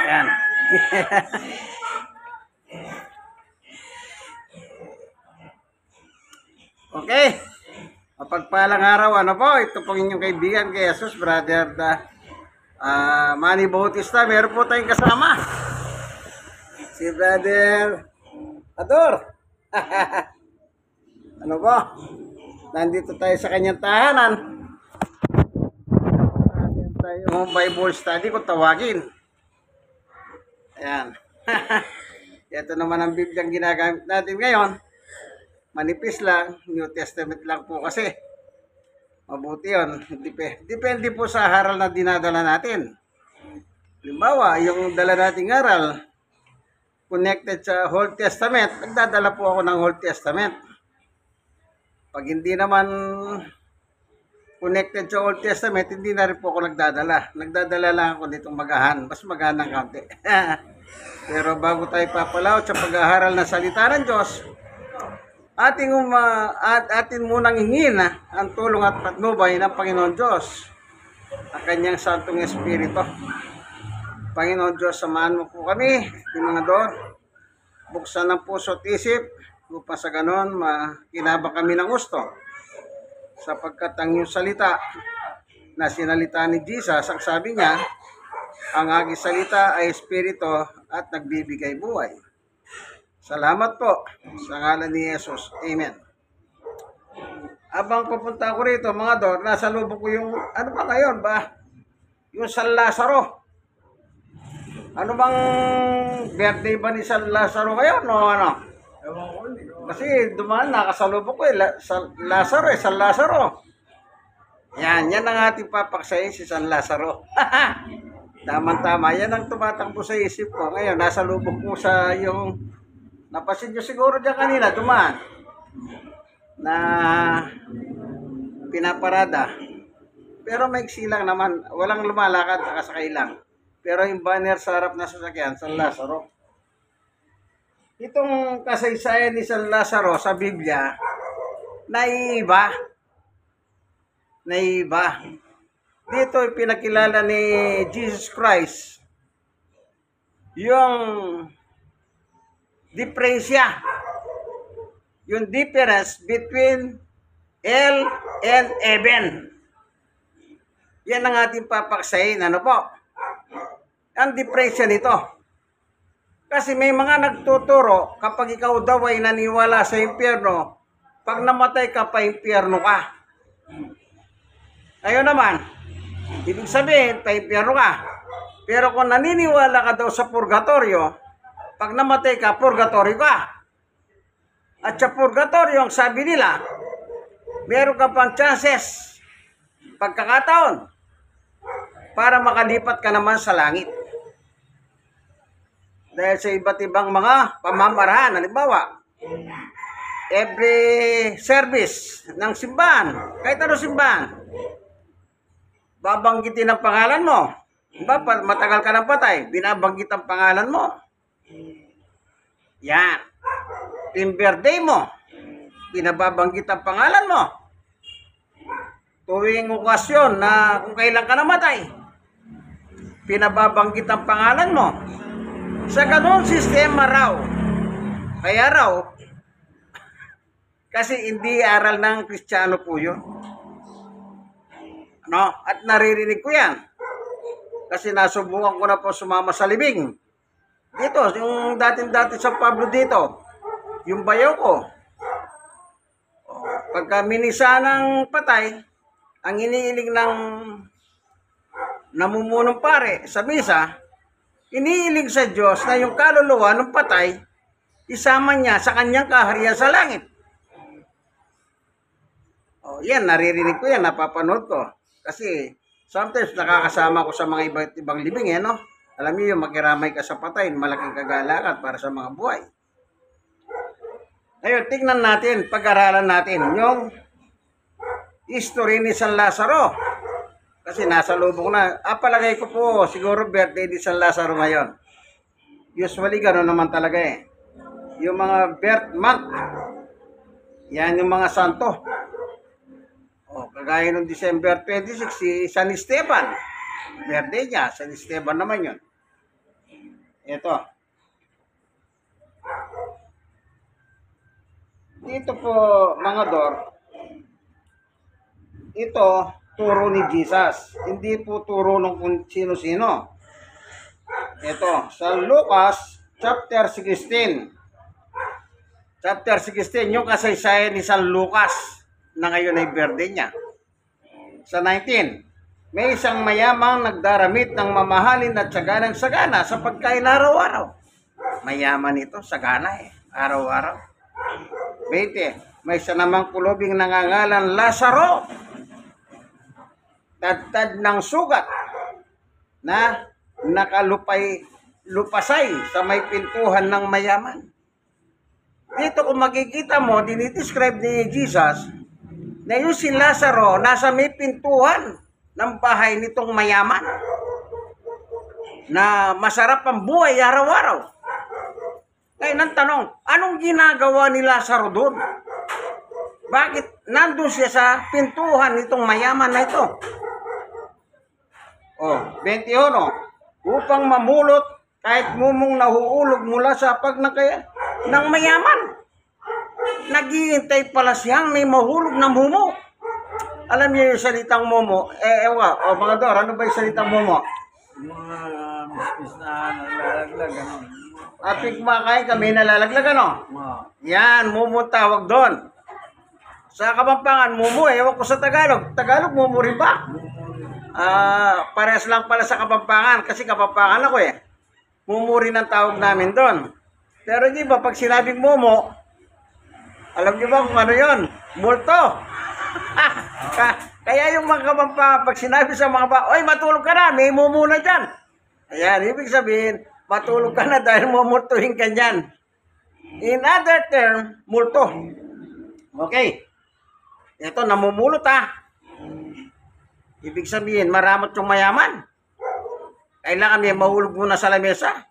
Yan. Okay. Mapagpalang araw. Ano po? Ito pong inyong kaibigan kay Jesus, Brother Manny Bautista. Meron po tayong kasama. Si Brother Ador. Ano po? Nandito tayo sa kanyang tahanan. Yung Bible study ko tawagin. Ayan. Ito naman ang Biblia ang ginagamit natin ngayon. Manipis lang, New Testament lang po kasi. Mabuti yun. Depende po sa aral na dinadala natin. Halimbawa, yung dala nating aral, connected sa Old Testament, nagdadala po ako ng Old Testament. Pag hindi naman connected sa Old Testament, hindi na rin po ako nagdadala. Nagdadala lang ako nitong magahan. Mas magahan ng kaunti. Pero bago tayo papalaw sa pag-aaral ng salita ng Diyos, atin munang hingin ang tulong at patnubay ng Panginoon Diyos, ang kanyang Santong Espiritu. Panginoon Diyos, samahan mo po kami, yung mga doon. Buksan ng puso at isip, upang sa ganon, makinabang kami ng gusto. Sapagkat ang iyong salita na sinalita ni Jesus, ang sabi niya, ang aking salita ay espiritu at nagbibigay buhay. Salamat po sa ngalan ni Jesus. Amen. Abang pupunta ako rito, mga Dor, nasa lubog ko yung, ano ba ngayon ba? Yung San Lazaro. Ano bang birthday ba ni San Lazaro ngayon? No, ano? Kasi dumaan, nakasalubok ko San Lazaro. Yan ang ating papaksayin, si San Lazaro. Tama-tama, yan ang tumatakbo sa isip ko. Ngayon, nasa lubog ko sa yung, napasin nyo siguro dyan kanina, dumaan, na pinaparada. Pero maiksi lang naman, walang lumalakad, nakasakay lang. Pero yung banner sa harap na sasakyan, San Lazaro. Itong kasaysayan ni San Lazaro sa Biblia, naiiba. Dito pinakilala ni Jesus Christ yung diferensya, yung difference between hell and heaven. Yan ang ating papaksayin. Ano po? Ang diferensya nito. Kasi may mga nagtuturo, kapag ikaw daw ay naniwala sa impyerno, pag namatay ka pa, impyerno ka. Ayun naman, ibig sabihin, pa-impyerno ka. Pero kung naniniwala ka daw sa purgatorio, pag namatay ka, purgatorio ka. At sa purgatorio, ang sabi nila, meron ka pang chances, pagkakataon, para makalipat ka naman sa langit. Dahil sa iba't ibang mga pamamarahan, halimbawa, every service ng simbahan, kahit ano simbahan, babanggitin ang pangalan mo. Diba, matagal ka ng patay, binabanggit ang pangalan mo. Yan. Yung birthday mo, binababanggit ang pangalan mo. Tuwing okasyon na kung kailan ka namatay, pinababanggit ang pangalan mo. Sa ganun sistema raw, kaya raw, kasi hindi aral ng Kristiyano po yun. No? At naririnig ko yan. Kasi nasubukan ko na po sumama sa libing. Dito, yung dating-dati sa Pablo dito, yung bayaw ko. Pagka minisa ng patay, ang iniiling ng namumunong pare sa misa, iniiling sa Diyos na yung kaluluwa ng patay, isama niya sa kanyang kaharian sa langit. Yan, naririnig ko yan, napapanood ko. Kasi sometimes nakakasama ko sa mga iba't ibang libing, no? Alam niyo yung makiramay ka sa patay, malaking kagalakan para sa mga buhay. Ayun, tingnan natin, pag-aralan natin yung history ni San Lazaro. Kasi nasa lubong na. Palagay ko po, siguro birthday ni San Lazaro ngayon. Usually, gano'n naman talaga eh. Yung mga birth month, yan yung mga santo. Kagaya ng December 26, si San Esteban. Birthday niya, San Esteban naman yun. Ito. Dito po, mga Dor, ito, turo ni Jesus. Hindi po turo ng kung sino-sino. Ito, sa Lucas, chapter 16. Chapter 16, yung kasaysayan ni San Lucas na ngayon ay birthday niya. Sa 19, may isang mayamang nagdaramit ng mamahalin at saganang sagana sa pagkain araw-araw. Mayaman ito, sagana araw-araw. 20, may isa namang kulubing nangangalan Lazaro. Tad-tad ng sugat na lupasay sa may pintuhan ng mayaman. Dito kung makikita mo, dinidescribe ni Jesus na yung si Lazaro nasa may pintuhan ng bahay nitong mayaman na masarap ang buhay araw-araw. Ngayon ang tanong, anong ginagawa ni Lazaro doon? Bakit nandun siya sa pintuhan nitong mayaman na ito? 21, upang mamulot kahit mumong nahuulog mula sa ng mayaman. Naghihintay pala siyang may mahulog na mumo. Alam niyo yung salitang mumo? Mga Dor, ano ba yung salitang mumo? Mga mispis na nalalaglag, ano? Apik makain kami nalalaglag, ano? Yan, mumo tawag doon. Sa Kapampangan, mumo ewan ko sa Tagalog. Tagalog, mumo rin ba? Parehas lang pala sa Kapampangan kasi Kapampangan ako Mumo rin ang tawag namin doon. Pero di ba, pag sinabing mumo, alam niyo ba kung ano yon? Multo. Kaya yung mga Kapampangan, pag sinabi sa mga oy, matulog ka na, may mumo na dyan. Ayan, ibig sabihin, matulog ka na dahil mumultuhin ka dyan. In other term, multo. Okay. Ito, namumulot Ibig sabihin, maramot yung mayaman. Kailangan may mahulog muna sa lamesa.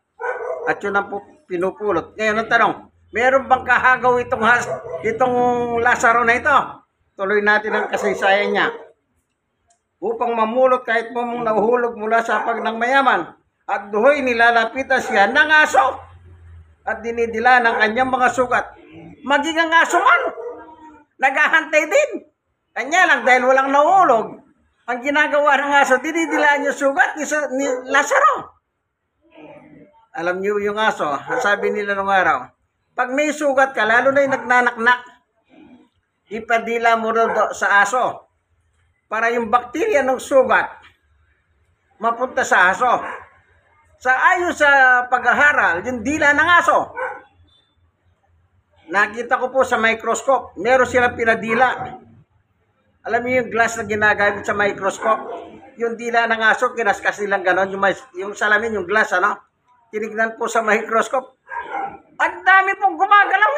At yun ang pinupulot. Ngayon ang tanong, meron bang kahagaw itong Lazaro na ito? Tuloy natin ang kasaysayan niya. Upang mamulot kahit mong nahuhulog mula sa ng mayaman. At duhoy nilalapitan siya ng aso. At dinidila ng kanyang mga sugat. Maging ang aso man. Naghahantay din. Kanya lang dahil walang nahuhulog. Ang ginagawa ng aso, dinidilaan yung sugat ni Lazaro. Alam niyo yung aso, sabi nila nung araw, pag may sugat ka, lalo na yung nagnanaknak, ipadila mo rin sa aso para yung bakterya ng sugat mapunta sa aso. Ayon sa pag-aaral, yung dila ng aso, nakita ko po sa microscope, meron silang pinadila. Alam niyo yung glass na ginagamit sa microscope? Yung dila ng aso, kinaskas nilang ganon. Yung salamin, yung glass, tinignan po sa microscope. Ang dami pong gumagalaw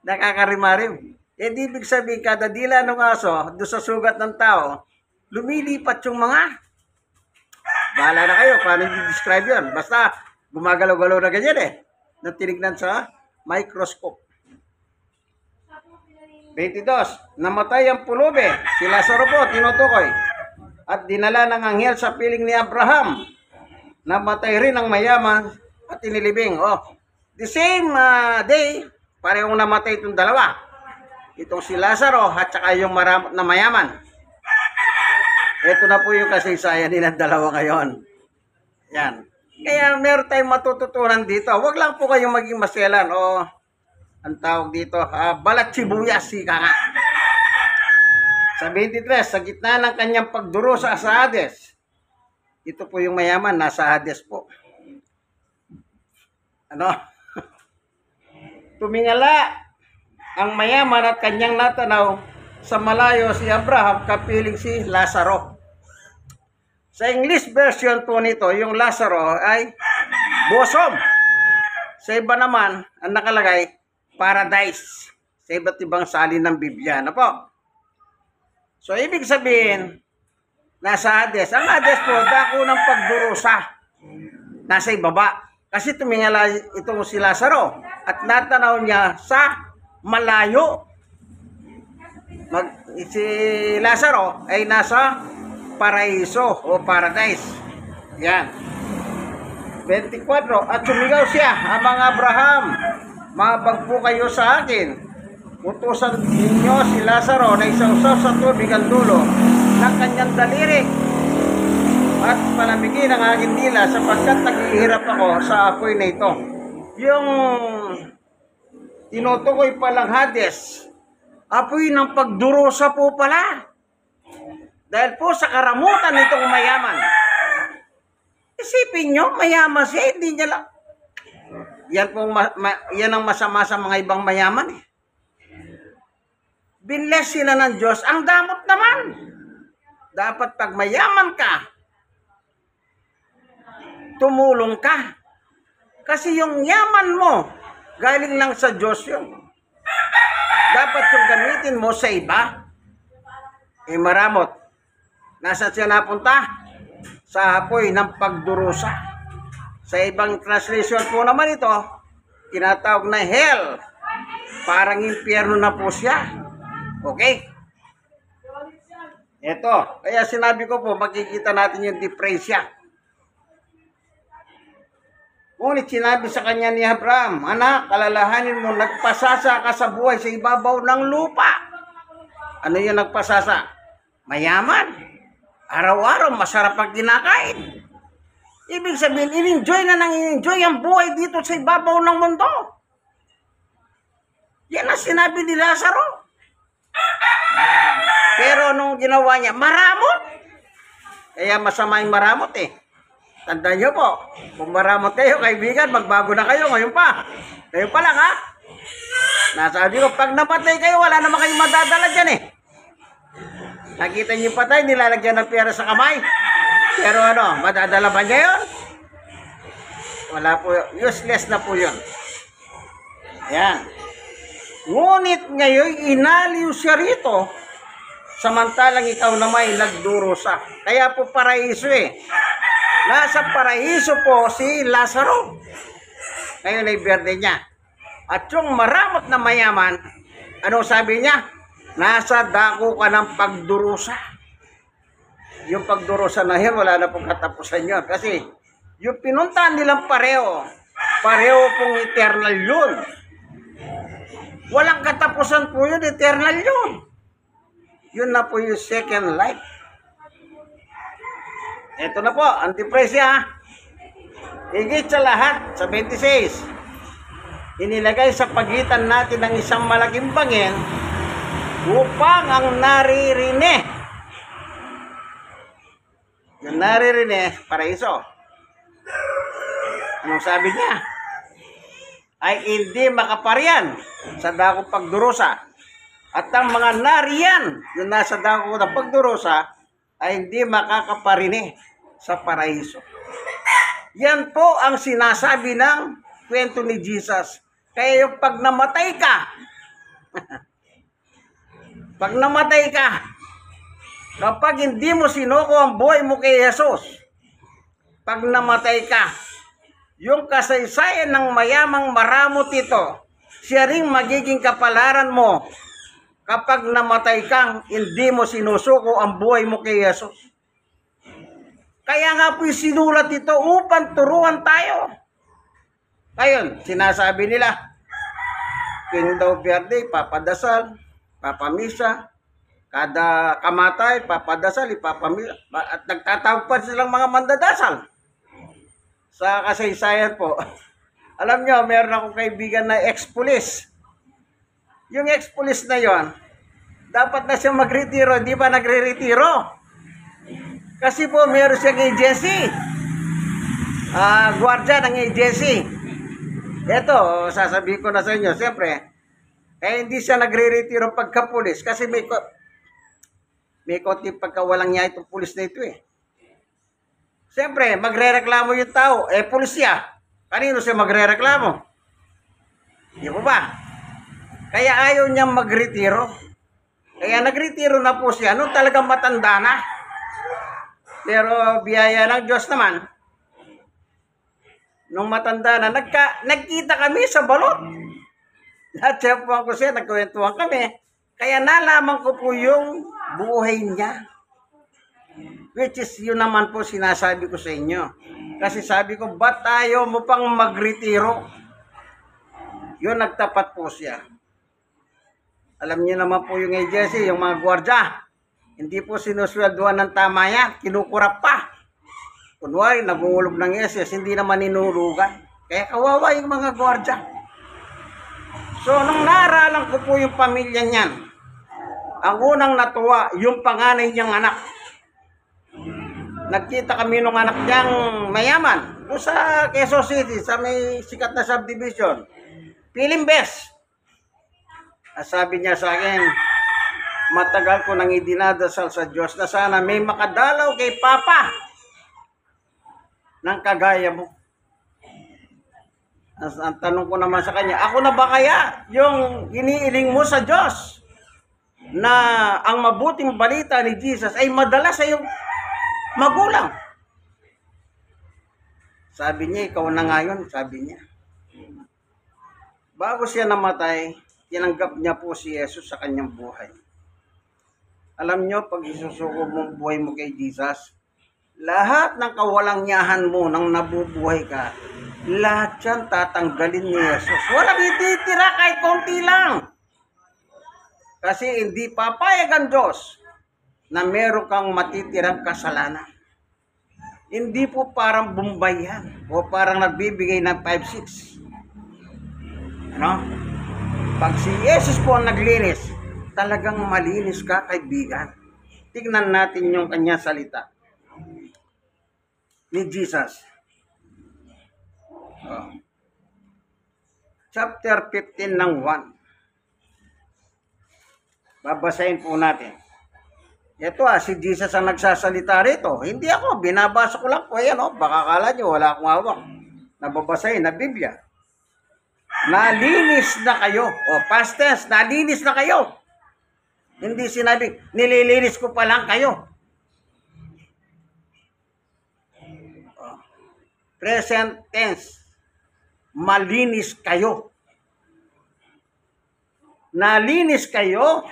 Nakakarimarim. Di ibig sabihin, kada dila ng aso, doon sa sugat ng tao, lumilipat yung mga. Bahala na kayo, paano i-describe yun? Basta, gumagalaw-galaw na ganyan na tinignan sa microscope. 22, namatay ang pulubi, si Lazaro po, tinutukoy, at dinala ng anghel sa piling ni Abraham. Namatay rin ang mayaman at inilibing. The same day, parehong namatay itong dalawa. Itong si Lazaro at saka yung maramot na mayaman. Ito na po yung kasaysayan nilang dalawa ngayon. Yan. Kaya meron tayong matututunan dito. Huwag lang po kayong maging maselan ang tawag dito, balat sibuyas, sika nga. Sa 23, sa gitna ng kanyang pagduro sa Hades, ito po yung mayaman, nasa Hades po. Tumingala ang mayaman at kanyang natanaw sa malayo si Abraham, kapiling si Lazaro. Sa English version po nito, yung Lazaro ay bosom. Sa iba naman, ang nakalagay, paradise, sa iba't ibang salin ng Biblia. So, ibig sabihin, nasa Hades. Ang Hades po, dako ng pagdurusa. Nasa ibaba. Kasi tumingala itong si Lazaro at natanaw niya sa malayo. Si Lazaro ay nasa paraiso o paradise. Yan. 24. At sumigaw siya, Amang Abraham, mabag po kayo sa akin. Utusan ninyo si Lazaro na isausaw sa tubig ang dulo ng kanyang daliri at palamigin ang aking dila sapagkat naghihirap ako sa apoy na ito. Yung tinutukoy palang Hades, apoy ng pagdurusa po pala. Dahil po sa karamutan nitong mayaman. Isipin nyo, mayaman siya, hindi niya lang. Yan ang masama sa mga ibang mayaman eh. Binless sila ng Diyos, ang damot naman. Dapat pag mayaman ka, tumulong ka. Kasi yung yaman mo, galing lang sa Diyos yun. Dapat yung gamitin mo sa iba, eh maramot. Nasaan siya napunta? Sa apoy ng pagdurusa. Sa ibang translation po naman ito, tinatawag na hell. Parang impyerno na po siya. Okay? Ito. Kaya sinabi ko po, makikita natin yung diferensya. Ngunit sinabi sa kanya ni Abraham, anak, alalahanin mo, nagpasasa ka sa buhay sa ibabaw ng lupa. Ano yung nagpasasa? Mayaman. Araw-araw, masarap ang kinakain. Ibig sabihin, in-enjoy na nang in-enjoy ang buhay dito sa ibabaw ng mundo. Yan ang sinabi ni Lazaro. Pero nung ginawa niya, maramot. Kaya masama yung maramot eh. Tandaan nyo po, kung maramot kayo, kaibigan, magbago na kayo. Ngayon pa. Ngayon pa lang ha. Nasabi ko, pag napatay kayo, wala naman kayong madadala dyan eh. Nakita niyo patay, nilalagyan ng pera sa kamay. Pero ano, madadala ba niya yun? Wala po, useless na po yun. Ayan. Ngunit ngayon, inaliw siya rito, samantalang ikaw na may nagdurusa. Kaya po paraiso eh. Nasa paraiso po si Lazaro. Ngayon ay berde niya. At yung maramot na mayaman, ano sabi niya? Nasa dako ka ng pagdurusa. Yung pagdurusa na yan, wala na pong katapusan yun. Kasi yung pinuntahan nilang pareho pong eternal yun. Walang katapusan po yun, eternal yun. Yun na po yung second life. Ito na po, antipresya. Higit sa lahat, sa 26, inilagay sa pagitan natin ng isang malaking bangin upang ang naririne. Yung naririne, paraiso. Anong sabi niya? Ay hindi makaparian sa dakong pagdurusa. At ang mga nariyan, yung nasa dakong ng pagdurusa, ay hindi makakaparine sa paraiso. Yan po ang sinasabi ng kwento ni Jesus. Kaya yung pag namatay ka, pag namatay ka, kapag hindi mo sinuko ang buhay mo kay Jesus, pag namatay ka, yung kasaysayan ng mayamang maramot ito, siya ring magiging kapalaran mo kapag namatay kang hindi mo sinusuko ang buhay mo kay Jesus. Kaya nga po sinulat ito upang turuan tayo. Ngayon, sinasabi nila, tuwing daw biyernes, papadasal, papamisa, kada kamatay, papadasal, ipapamisa, at nagtatawag pa silang mga mandadasal. Sa kasaysayan po, alam nyo, meron akong kaibigan na ex-police. Yung ex-police na yon, dapat na siya magretiro, hindi ba nagre-retiro? Kasi po, meron siyang agency. Gwardiya ng agency. Ito, sasabihin ko na sa inyo, siyempre, hindi siya nagre-retiro pagka-pulis kasi may konting pagkawalang niya itong pulis na ito eh. Siyempre, magre-reklamo yung tao, pulis siya. Kanino siya magre-reklamo? Di ba ba? Kaya ayaw niyang magretiro. Kaya nagretiro na po siya nung talagang matanda na. Pero biyaya ng Diyos naman, nung matanda na, nagkita kami sa balot. Natsapuan ko siya, nagkwentuhan kami. Kaya nalaman ko po yung buhay niya. Which is yun naman po sinasabi ko sa inyo. Kasi sabi ko, ba't tayo mo pang magretiro? Yun, nagtapat po siya. Alam niyo naman po yung agency, yung mga gwardya. Hindi po sinusweldohan ng tama yan. Kinukurap pa. Kunwari, nagungulog ng SS, hindi naman inulugan. Kaya kawawa yung mga gwardya. So, nung naaralan ko po yung pamilya niyan, ang unang natuwa, yung panganay niyang anak. Nagkita kami nung anak niyang mayaman. Doon sa Quezon City, sa may sikat na subdivision. Feeling best. Sabi niya sa akin, matagal ko nang idinadasal sa Diyos na sana may makadalaw kay Papa ng kagaya mo. Ang tanong ko naman sa kanya, ako na ba kaya yung iniiling mo sa Diyos na ang mabuting balita ni Jesus ay madala sa iyong magulang? Sabi niya, ikaw na ngayon, sabi niya. Bago siya namatay, tinanggap niya po si Jesus sa kanyang buhay. Alam niyo, pag isusuko mo buhay mo kay Jesus, lahat ng kawalangyahan mo nang nabubuhay ka, lahat yan tatanggalin ni Jesus. Walang ititira kahit konti lang. Kasi hindi papayag ang Diyos na meron kang matitirang kasalanan. Hindi po parang Bombay yan o parang nagbibigay ng 5-6. Ano? Pag si Jesus po ang naglinis, talagang malinis ka, kaibigan. Tignan natin yung kanyang salita ni Jesus. Chapter 15 ng 1. Babasahin po natin. Ito si Jesus ang nagsasalita rito. Hindi ako, binabasa ko lang po. Ayan baka kala nyo, wala akong hawak. Nababasahin na Biblia. Nalinis na kayo. Past tense, nalinis na kayo. Hindi sinabi, nililinis ko pa lang kayo. Present tense, malinis kayo. Nalinis kayo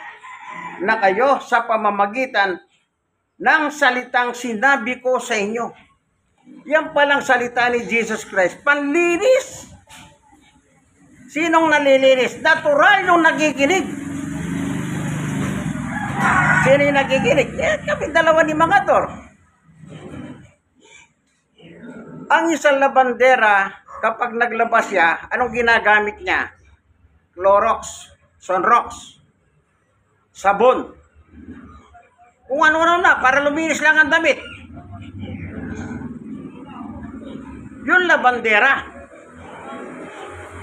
na kayo sa pamamagitan ng salitang sinabi ko sa inyo. Yan palang salita ni Jesus Christ, panlinis. Sinong nalilinis? Natural yung nagiginig. Sino yung nagiginig? Kami dalawa ni Mga Tor. Ang isang labandera, kapag naglabas siya, anong ginagamit niya? Clorox, Sunrox, sabon. Kung ano-ano na, para luminis lang ang damit. Yun labandera.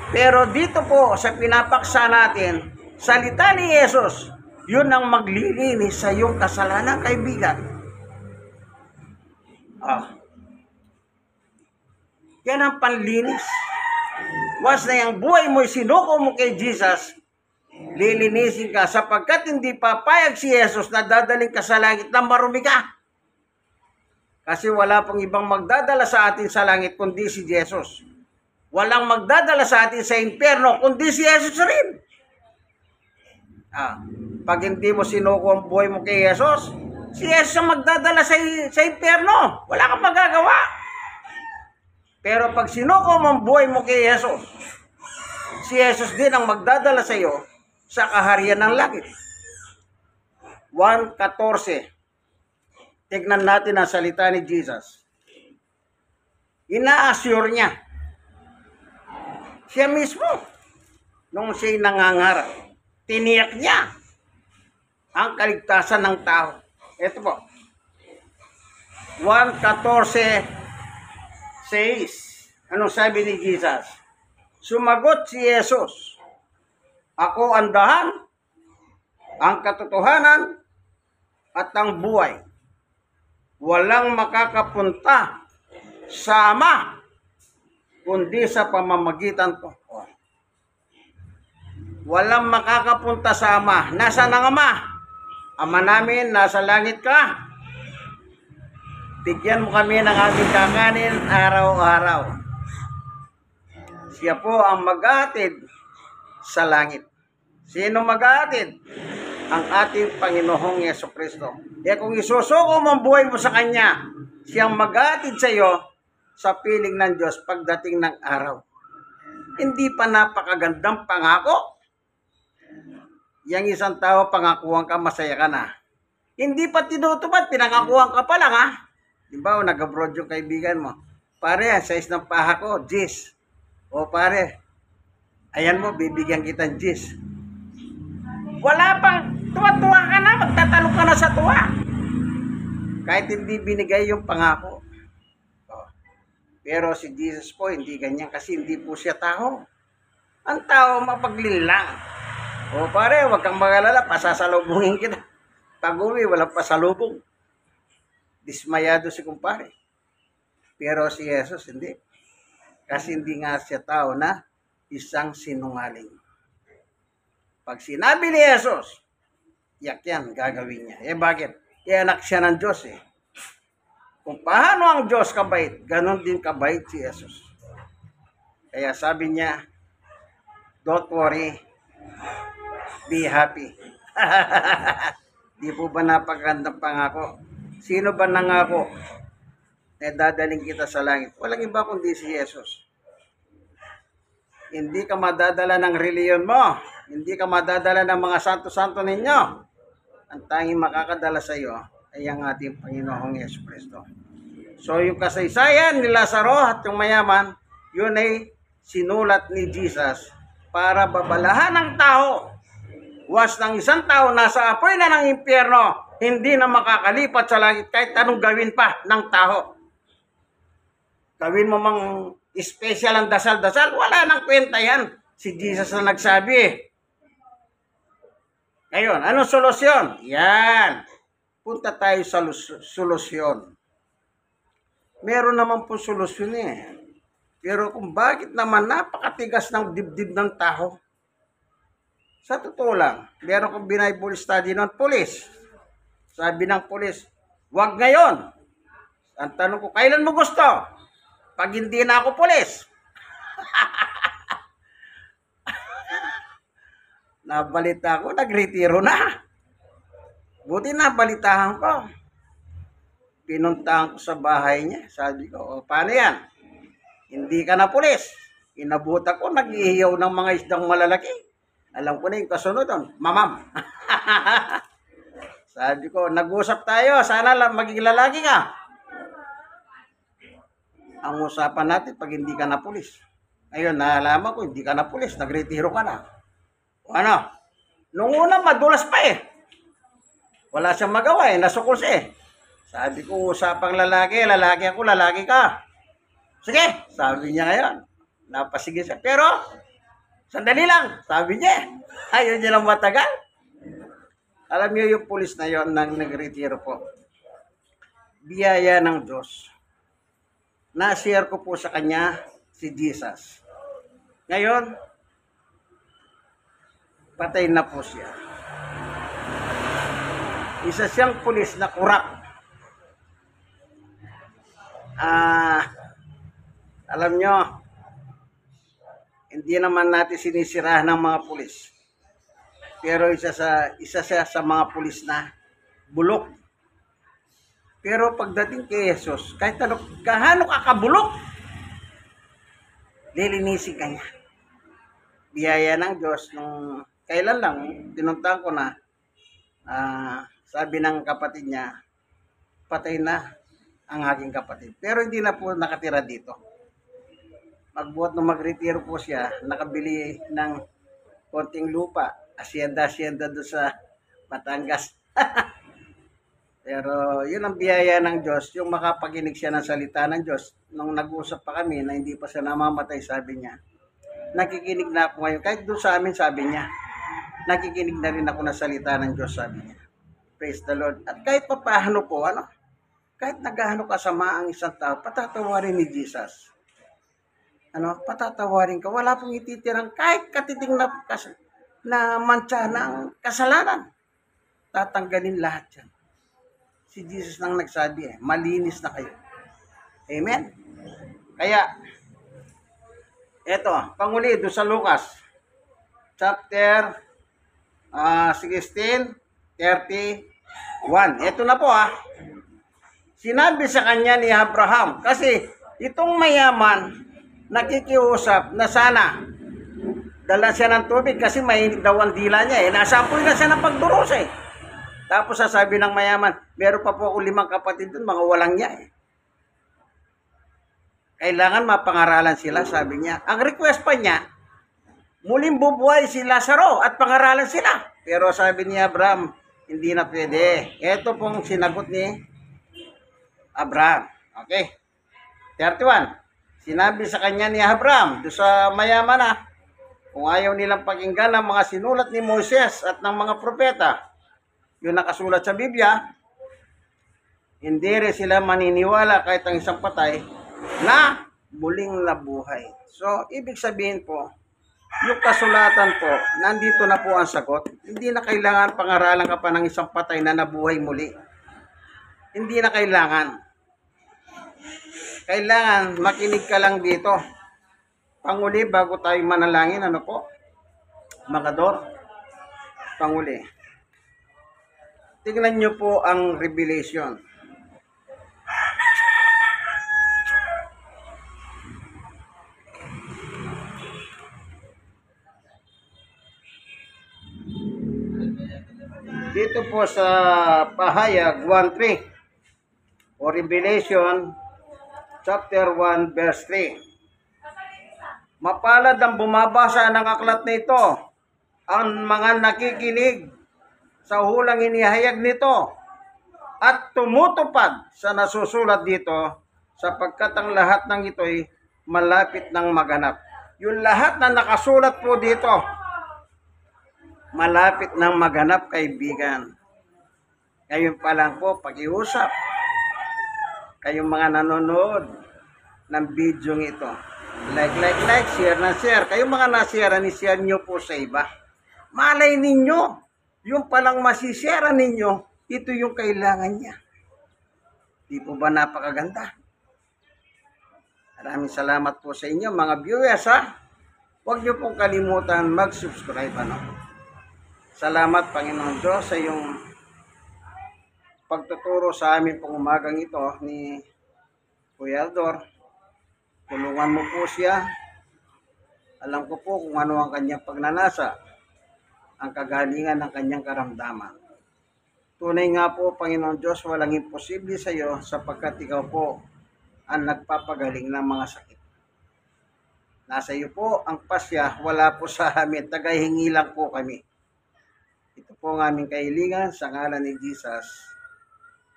Pero dito po, sa pinapaksa natin, salita ni Jesus, yun ang maglilinis sa iyong kasalanan, kaibigan. Yan ang panlinis. Once na yung buhay mo, sinuko mo kay Jesus, lilinisin ka sapagkat hindi papayag si Jesus na dadaling ka sa langit na marumi ka. Kasi wala pang ibang magdadala sa atin sa langit kundi si Jesus. Walang magdadala sa atin sa impyerno kundi si Jesus rin. Pag hindi mo sinuko ang buhay mo kay Jesus, si Jesus ang magdadala sa impyerno. Wala kang magagawa. Pero pag sinuko mo ang buhay mo kay Jesus, si Jesus din ang magdadala sa iyo sa kaharian ng langit. 1:14. Tignan natin ang salita ni Jesus. Ina-assure niya. Siya mismo, nung siya'y nangangarap, tiniyak niya ang kaligtasan ng tao. Ito po. 1:14 anong sabi ni Jesus? Sumagot si Jesus, ako ang daan, ang katotohanan, at ang buhay. Walang makakapunta sa Ama, kundi sa pamamagitan ko. Walang makakapunta sa Ama. Nasaan ang Ama? Ama namin, nasa langit ka. Bigyan mo kami ng aming kakanin araw-araw. Siya po ang maghahatid sa langit. Sino maghahatid? ang ating Panginoong Yesukristo. Kaya kung isusuko mo ang buhay mo sa Kanya, siyang mag-aatid sa iyo sa piling ng Diyos pagdating ng araw. Hindi pa napakagandang pangako? Yang isang tao, pangakuhan ka, masaya ka na. Hindi pa tinutupad, pinangakuhan ka pa lang ha. Di ba, nag-abroad yung kaibigan mo. Pare, size ng paha ko, G's. O pare, ayan mo, bibigyan kita G's. Wala pang, tuwa-tuwa ka na, magtatalong ka na sa tuwa. Kahit hindi binigay yung pangako. Pero si Jesus po, hindi ganyan kasi hindi po siya tao. Ang tao, mapaglinlang. O pare, wag kang magalala, pasasalubungin kita. Pag uwi, walang pasalubong. Dismayado si kumpare. Pero si Jesus, hindi. Kasi hindi nga siya tao na isang sinungaling. Pag sinabi ni Jesus, yak yan, gagawin niya. Eh bakit? Anak siya ng Diyos eh. Kung paano ang Diyos kabait, ganon din kabait si Jesus. Kaya sabi niya, don't worry, be happy. Di po ba napagandang pangako? Sino ba nangako na dadaling kita sa langit? Walang iba kundi si Jesus. Hindi ka madadala ng reliyon mo. Hindi ka madadala ng mga santo-santo ninyo. Ang tanging makakadala sa iyo ay ang ating Panginoong Yesukristo. So yung kasaysayan ni Lazaro at yung mayaman, yun ay sinulat ni Jesus para babalahan ng tao. Was ng isang tao nasa apoy na ng impyerno, hindi na makakalipat sa langit kahit anong gawin pa ng tao. Gawin mo mang special ang dasal-dasal, wala nang kwenta yan. Si Jesus na nagsabi eh. Ngayon, anong solusyon? Yan. Punta tayo sa solusyon. Meron naman po solusyon eh. Pero kung bakit naman napakatigas ng dibdib ng tao, sa totoo lang, meron kong Bible study ng pulis. Sabi ng pulis, wag ngayon. Ang tanong ko, kailan mo gusto? Pag hindi na ako pulis. Nabalita ko, nagretiro na. Buti nabalitahan ko. Pinuntahan ko sa bahay niya. Sabi ko, paano yan? Hindi ka na pulis. Inabuta ko, nag-iiyaw ng mga isdang malalaki. Alam ko na yung kasunod doon, mamam. Sabi ko, nag-usap tayo, sana lang maging lalaki ka. Ang usapan natin, pag hindi ka na pulis. Ngayon, naalaman ko, hindi ka na pulis, nagretiro ka na. O ano? Nung una, madulas pa eh. Wala siyang magawa eh, nasukol siya eh. Sabi ko, usapang lalaki, lalaki ako, lalaki ka. Sige, sabi niya ngayon. Napasige siya. Pero, sandali lang, sabi niya. Ayaw niya lang matagal. Alam niyo yung pulis na yon nang nagretiro po. Biyaya ng Diyos. Na-share ko po sa kanya si Jesus. Ngayon, patay na po siya. Isa siyang pulis na kurap. Alam nyo, hindi naman natin sinisirahan ng mga pulis. Pero isa siya sa mga pulis na bulok. Pero pagdating kay Jesus, kahit kahano ka kabulok, lilinisin ka niya. Biyaya ng Diyos, nung kailan lang, tinuntahan ko na, sabi ng kapatid niya, patay na ang aking kapatid. Pero hindi na po nakatira dito. Magbuhat nung magretiro po siya, nakabili ng konting lupa, asyenda doon sa Batangas. Pero yun ang biyaya ng Diyos, yung makapaginig siya ng salita ng Diyos. Nung nag-usap pa kami na hindi pa siya namamatay, sabi niya, nakikinig na ako ngayon. Kahit doon sa amin, sabi niya, nakikinig na rin ako ng salita ng Diyos, sabi niya. Praise the Lord. At kahit pa paano po, kahit nagahano kasama ang isang tao, patatawarin ni Jesus. Patatawarin ka. Wala pong ititirang kahit katiting na mantsa ng kasalanan. Tatanggalin lahat yan. Si Jesus nang nagsabi malinis na kayo. Amen? Kaya, eto, panguli doon sa Lucas, chapter 16:31. Ito na po Sinabi sa kanya ni Abraham, kasi itong mayaman, nakikiusap na sana dala siya ng tubig kasi mainit daw ang dila niya Nasapoy na siya ng pagduros Tapos sasabi ng mayaman, meron pa po ako 5 kapatid dun, mga walang niya Kailangan mapangaralan sila, sabi niya. Ang request pa niya, muling bubuhay si Lazaro at pangaralan sila. Pero sabi ni Abraham, hindi na pwede. Ito pong sinagot ni Abraham. Okay. 31. Sinabi sa kanya ni Abraham, doon sa mayaman kung ayaw nilang pakinggan ang mga sinulat ni Moises at ng mga propeta, yung nakasulat sa Biblia, hindi rin sila maniniwala kahit ang isang patay na muling nabuhay. So, ibig sabihin po, yung kasulatan po, nandito na po ang sagot. Hindi na kailangan pangaralan ka pa ng isang patay na nabuhay muli. Hindi na kailangan. Kailangan makinig ka lang dito. Panguli, bago tayo manalangin, ano po? Mga Dor, panguli. Tingnan nyo po ang Revelation. Dito po sa Pahayag 1:3 o Revelation chapter 1 verse 3. Mapalad ang bumabasa ng aklat na ito, ang mga nakikinig sa hulang inihayag nito at tumutupad sa nasusulat dito, sapagkat ang lahat ng ito'y malapit ng maganap. Yung lahat na nakasulat po dito, malapit ng maganap, kaibigan. Ngayon pa lang po, pag-iusap. Kayong mga nanonood ng video ito. Like, share na share. Kayong mga na-share, ni-share nyo po sa iba. Malay ninyo, yung palang masishare ninyo, ito yung kailangan niya. Di po ba napakaganda? Maraming salamat po sa inyo, mga viewers Huwag nyo pong kalimutan mag-subscribe Salamat, Panginoon Diyos, sa iyong pagtuturo sa amin pong umagang ito ni Kuya Eldor. Tulungan mo po siya. Alam ko po kung ano ang kanyang pagnanasa, ang kagalingan ng kanyang karamdaman. Tunay nga po, Panginoon Diyos, walang imposible sa iyo sapagkat ikaw po ang nagpapagaling ng mga sakit. Nasa iyo po ang pasya, wala po sa amin. Tagahingi lang po kami. Ito po ang aming kahilingan sa ngalan ni Jesus.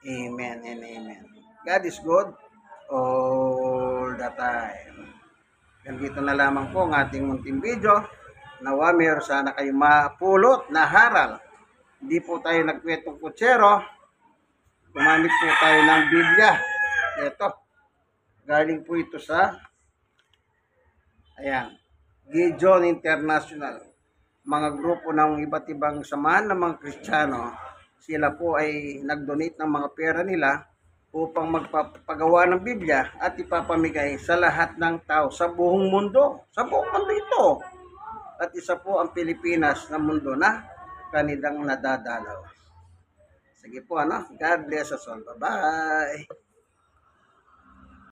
Amen and amen. God is good all the time. Ganito na lamang po ang ating munting video. Nawa meron sana kayo mapulot na haral. Hindi po tayo nagkwetong kutsero. Gumamit po tayo ng Biblia. Ito. Galing po ito sa Gideon International. Mga grupo ng iba't ibang samahan ng mga Kristiyano, sila po ay nag-donate ng mga pera nila upang magpapagawa ng Biblia at ipapamigay sa lahat ng tao sa buong mundo. Sa buong mundo ito. At isa po ang Pilipinas na mundo na kanilang nadadalaw. Sige po, God bless us all. Bye-bye.